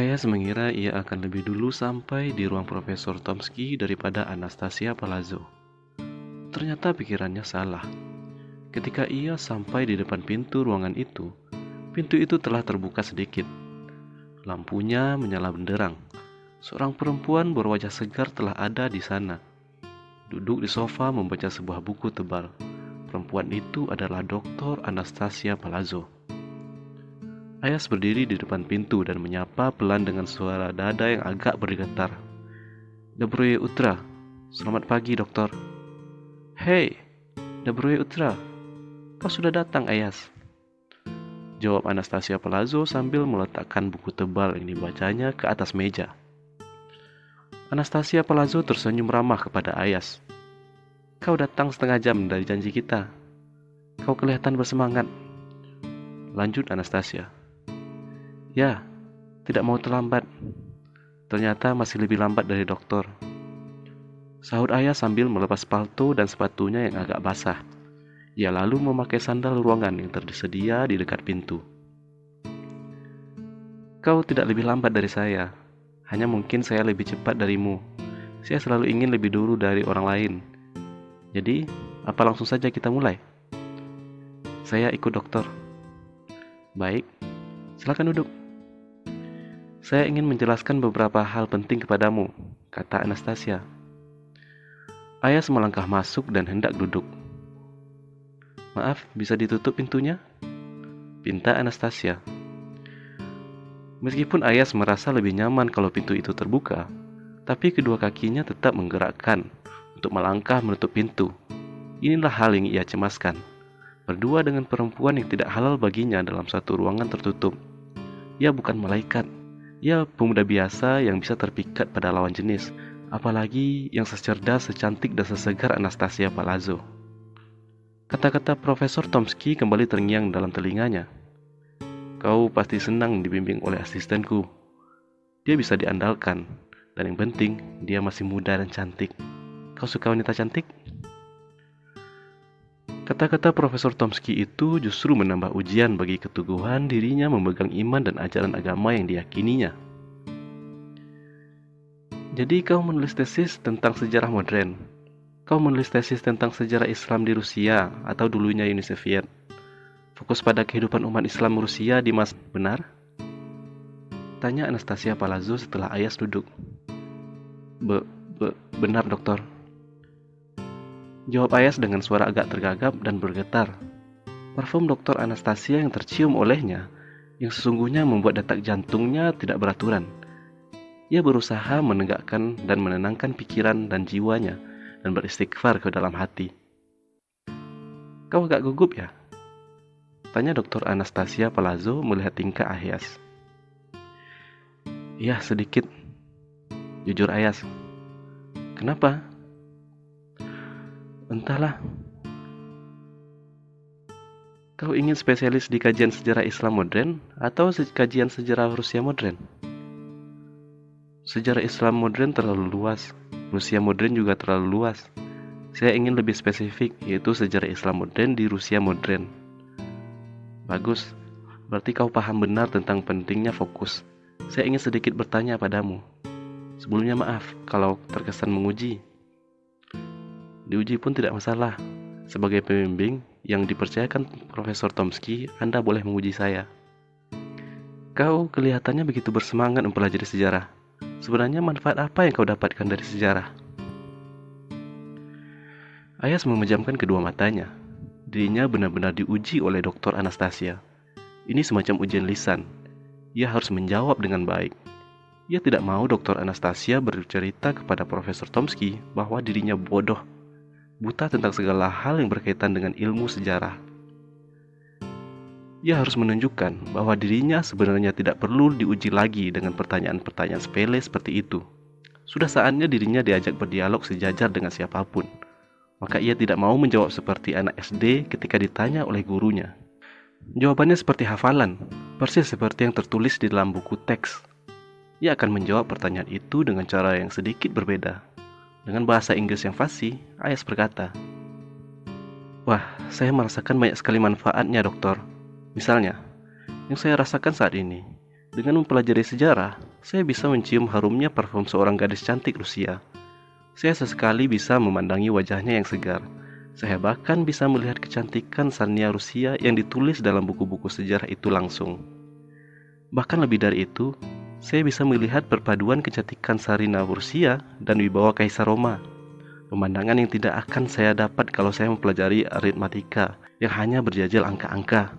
Ayas mengira ia akan lebih dulu sampai di ruang Profesor Tomsky daripada Anastasia Palazzo. Ternyata pikirannya salah. Ketika ia sampai di depan pintu itu telah terbuka sedikit. Lampunya menyala benderang. Seorang perempuan berwajah segar telah ada di sana. Duduk di sofa membaca sebuah buku tebal. Perempuan itu adalah Dr. Anastasia Palazzo. Ayas berdiri di depan pintu dan menyapa pelan dengan suara dada yang agak bergetar. Dobroye Utra, selamat pagi dokter. Hei, Dobroye Utra, kau sudah datang Ayas. Jawab Anastasia Palazzo sambil meletakkan buku tebal yang dibacanya ke atas meja. Anastasia Palazzo tersenyum ramah kepada Ayas. Kau datang setengah jam dari janji kita. Kau kelihatan bersemangat. Lanjut Anastasia. Ya, tidak mau terlambat. Ternyata masih lebih lambat dari dokter. Sahut Ayas sambil melepas palto dan sepatunya yang agak basah. Ia lalu memakai sandal ruangan yang tersedia di dekat pintu. Kau tidak lebih lambat dari saya. Hanya mungkin saya lebih cepat darimu. Saya selalu ingin lebih dulu dari orang lain. Jadi, apa langsung saja kita mulai? Saya ikut dokter. Baik, silakan duduk. Saya ingin menjelaskan beberapa hal penting kepadamu, kata Anastasia. Ayas melangkah masuk dan hendak duduk. Maaf, bisa ditutup pintunya? Pinta Anastasia. Meskipun Ayas merasa lebih nyaman kalau pintu itu terbuka, tapi kedua kakinya tetap menggerakkan untuk melangkah menutup pintu. Inilah hal yang ia cemaskan. Berdua dengan perempuan yang tidak halal baginya dalam satu ruangan tertutup. Ia bukan malaikat. Ia pemuda biasa yang bisa terpikat pada lawan jenis, apalagi yang secerdas, secantik, dan sesegar Anastasia Palazzo. Kata-kata Profesor Tomsky kembali terngiang dalam telinganya. Kau pasti senang dibimbing oleh asistenku. Dia bisa diandalkan, dan yang penting, dia masih muda dan cantik. Kau suka wanita cantik? Kata-kata Profesor Tomsky itu justru menambah ujian bagi keteguhan dirinya memegang iman dan ajaran agama yang diyakininya. Jadi kau menulis tesis tentang sejarah modern. Kau menulis tesis tentang sejarah Islam di Rusia atau dulunya Uni Soviet. Fokus pada kehidupan umat Islam Rusia di masa benar? Tanya Anastasia Palazzo setelah Ayas duduk. Benar dokter. Jawab Ayas dengan suara agak tergagap dan bergetar. Parfum Dr. Anastasia yang tercium olehnya, yang sesungguhnya membuat detak jantungnya tidak beraturan. Ia berusaha menegakkan dan menenangkan pikiran dan jiwanya, dan beristighfar ke dalam hati. Kau agak gugup ya? Tanya Dr. Anastasia Palazzo melihat tingkah Ayas. Iya, sedikit. Jujur Ayas. Kenapa? Entahlah. Kau ingin spesialis di kajian sejarah Islam modern atau kajian sejarah Rusia modern? Sejarah Islam modern terlalu luas, Rusia modern juga terlalu luas. Saya ingin lebih spesifik, yaitu sejarah Islam modern di Rusia modern. Bagus, berarti kau paham benar tentang pentingnya fokus. Saya ingin sedikit bertanya padamu. Sebelumnya maaf kalau terkesan menguji. Diuji pun tidak masalah. Sebagai pembimbing yang dipercayakan Profesor Tomsky, Anda boleh menguji saya. Kau kelihatannya begitu bersemangat mempelajari sejarah. Sebenarnya manfaat apa yang kau dapatkan dari sejarah? Ayas memejamkan kedua matanya. Dirinya benar-benar diuji oleh Dr. Anastasia. Ini semacam ujian lisan. Ia harus menjawab dengan baik. Ia tidak mau Dr. Anastasia bercerita kepada Profesor Tomsky bahwa dirinya bodoh, buta tentang segala hal yang berkaitan dengan ilmu sejarah. Ia harus menunjukkan bahwa dirinya sebenarnya tidak perlu diuji lagi dengan pertanyaan-pertanyaan sepele seperti itu. Sudah saatnya dirinya diajak berdialog sejajar dengan siapapun. Maka ia tidak mau menjawab seperti anak SD ketika ditanya oleh gurunya. Jawabannya seperti hafalan, persis seperti yang tertulis di dalam buku teks. Ia akan menjawab pertanyaan itu dengan cara yang sedikit berbeda. Dengan bahasa Inggris yang fasih, Ayas berkata, Wah, saya merasakan banyak sekali manfaatnya, dokter. Misalnya, yang saya rasakan saat ini, dengan mempelajari sejarah, saya bisa mencium harumnya parfum seorang gadis cantik Rusia. Saya sesekali bisa memandangi wajahnya yang segar. Saya bahkan bisa melihat kecantikan Sarnia Rusia yang ditulis dalam buku-buku sejarah itu langsung. Bahkan lebih dari itu, saya bisa melihat perpaduan kecantikan Sarina Rusia dan wibawa Kaisar Roma. Pemandangan yang tidak akan saya dapat kalau saya mempelajari aritmatika yang hanya berjajal angka-angka.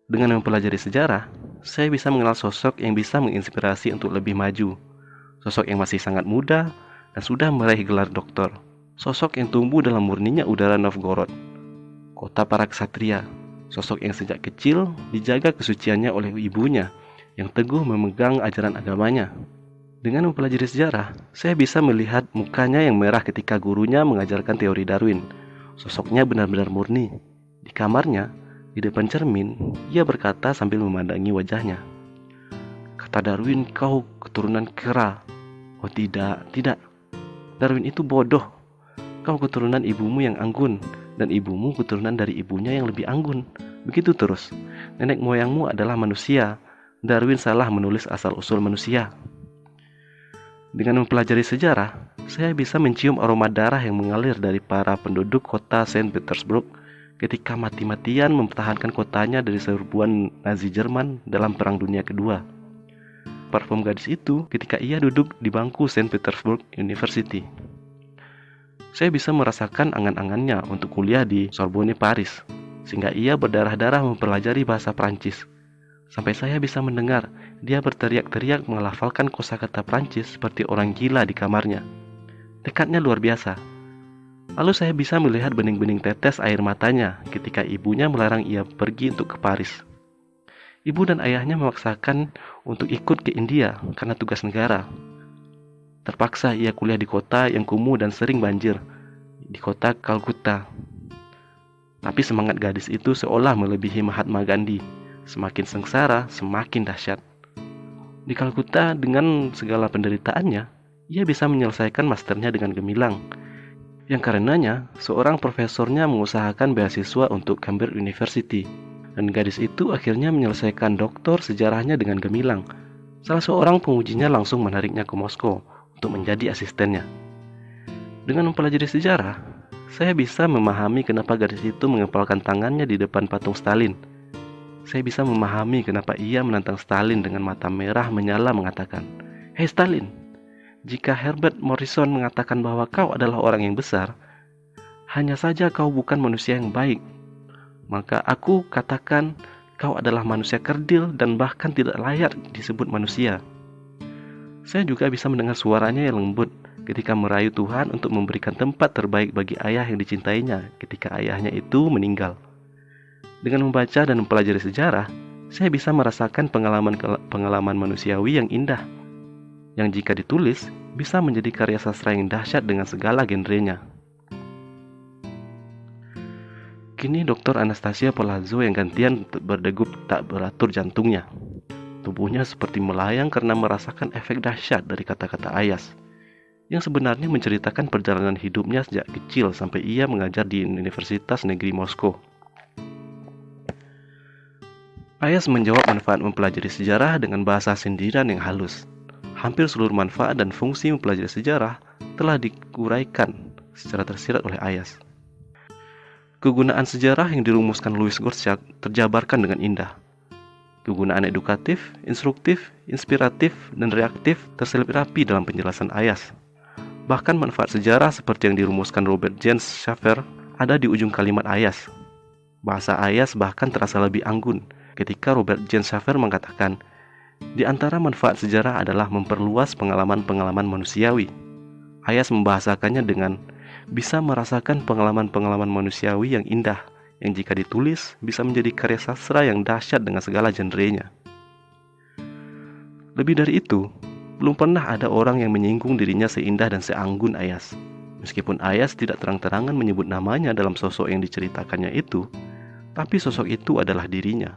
Dengan mempelajari sejarah, saya bisa mengenal sosok yang bisa menginspirasi untuk lebih maju. Sosok yang masih sangat muda dan sudah meraih gelar doktor. Sosok yang tumbuh dalam murninya udara Novgorod, kota para ksatria. Sosok yang sejak kecil dijaga kesuciannya oleh ibunya yang teguh memegang ajaran agamanya. Dengan mempelajari sejarah, saya bisa melihat mukanya yang merah ketika gurunya mengajarkan teori Darwin. Sosoknya benar-benar murni. Di kamarnya, di depan cermin, ia berkata sambil memandangi wajahnya. Kata Darwin, kau keturunan kera. Oh tidak, tidak. Darwin itu bodoh. Kau keturunan ibumu yang anggun, dan ibumu keturunan dari ibunya yang lebih anggun. Begitu terus. Nenek moyangmu adalah manusia. Darwin salah menulis asal-usul manusia. Dengan mempelajari sejarah, saya bisa mencium aroma darah yang mengalir dari para penduduk kota Saint Petersburg ketika mati-matian mempertahankan kotanya dari serbuan Nazi Jerman dalam Perang Dunia Kedua. Parfum gadis itu ketika ia duduk di bangku Saint Petersburg University. Saya bisa merasakan angan-angannya untuk kuliah di Sorbonne, Paris, sehingga ia berdarah-darah mempelajari bahasa Prancis. Sampai saya bisa mendengar dia berteriak-teriak melafalkan kosakata Prancis seperti orang gila di kamarnya. Tekadnya luar biasa. Lalu saya bisa melihat bening-bening tetes air matanya ketika ibunya melarang ia pergi untuk ke Paris. Ibu dan ayahnya memaksakan untuk ikut ke India karena tugas negara. Terpaksa ia kuliah di kota yang kumuh dan sering banjir, di kota Kalkutta. Tapi semangat gadis itu seolah melebihi Mahatma Gandhi. Semakin sengsara, semakin dahsyat. Di Kalkutta dengan segala penderitaannya, ia bisa menyelesaikan masternya dengan gemilang. Yang karenanya, seorang profesornya mengusahakan beasiswa untuk Cambridge University. Dan gadis itu akhirnya menyelesaikan doktor sejarahnya dengan gemilang. Salah seorang pengujinya langsung menariknya ke Moskow untuk menjadi asistennya. Dengan mempelajari sejarah, saya bisa memahami kenapa gadis itu mengepalkan tangannya di depan patung Stalin. Saya bisa memahami kenapa ia menantang Stalin dengan mata merah menyala mengatakan, "Hei Stalin, jika Herbert Morrison mengatakan bahwa kau adalah orang yang besar, hanya saja kau bukan manusia yang baik. Maka aku katakan kau adalah manusia kerdil dan bahkan tidak layak disebut manusia." Saya juga bisa mendengar suaranya yang lembut ketika merayu Tuhan untuk memberikan tempat terbaik bagi ayah yang dicintainya ketika ayahnya itu meninggal. Dengan membaca dan mempelajari sejarah, saya bisa merasakan pengalaman manusiawi yang indah, yang jika ditulis bisa menjadi karya sastra yang dahsyat dengan segala genrenya. Kini Dr. Anastasia Palazzo yang gantian berdegup tak beratur jantungnya. Tubuhnya seperti melayang karena merasakan efek dahsyat dari kata-kata Ayas, yang sebenarnya menceritakan perjalanan hidupnya sejak kecil sampai ia mengajar di Universitas Negeri Moskow. Ayas menjawab manfaat mempelajari sejarah dengan bahasa sindiran yang halus. Hampir seluruh manfaat dan fungsi mempelajari sejarah telah diuraikan secara tersirat oleh Ayas. Kegunaan sejarah yang dirumuskan Louis Gottschalk terjabarkan dengan indah. Kegunaan edukatif, instruktif, inspiratif, dan reaktif terselip rapi dalam penjelasan Ayas. Bahkan manfaat sejarah seperti yang dirumuskan Robert James Schaffer ada di ujung kalimat Ayas. Bahasa Ayas bahkan terasa lebih anggun ketika Robert James Schaffer mengatakan, di antara manfaat sejarah adalah memperluas pengalaman-pengalaman manusiawi. Ayas membahasakannya dengan bisa merasakan pengalaman-pengalaman manusiawi yang indah, yang jika ditulis bisa menjadi karya sastra yang dahsyat dengan segala genrenya. Lebih dari itu, belum pernah ada orang yang menyinggung dirinya seindah dan seanggun Ayas. Meskipun Ayas tidak terang-terangan menyebut namanya dalam sosok yang diceritakannya itu, tapi sosok itu adalah dirinya.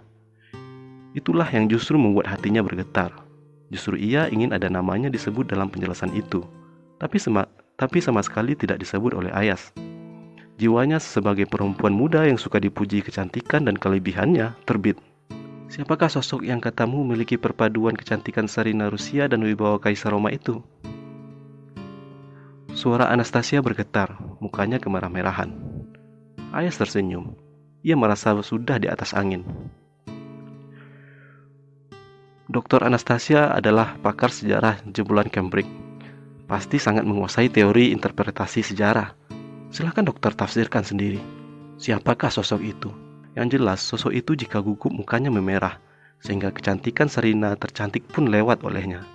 Itulah yang justru membuat hatinya bergetar. Justru ia ingin ada namanya disebut dalam penjelasan itu, tapi sama sekali tidak disebut oleh Ayas. Jiwanya sebagai perempuan muda yang suka dipuji kecantikan dan kelebihannya terbit. Siapakah sosok yang katamu memiliki perpaduan kecantikan Sarina Rusia dan wibawa Kaisar Roma itu? Suara Anastasia bergetar, mukanya kemerah-merahan. Ayas tersenyum. Ia merasa sudah di atas angin. Dr. Anastasia adalah pakar sejarah jebolan Cambridge. Pasti sangat menguasai teori interpretasi sejarah. Silakan dokter tafsirkan sendiri. Siapakah sosok itu? Yang jelas, sosok itu jika gugup mukanya memerah, sehingga kecantikan Sarina tercantik pun lewat olehnya.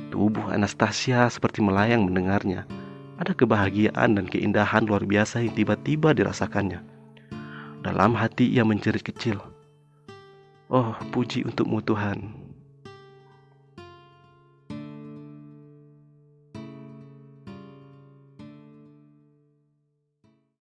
Tubuh Anastasia seperti melayang mendengarnya. Ada kebahagiaan dan keindahan luar biasa yang tiba-tiba dirasakannya. Dalam hati ia menjerit kecil. Oh, puji untukmu Tuhan.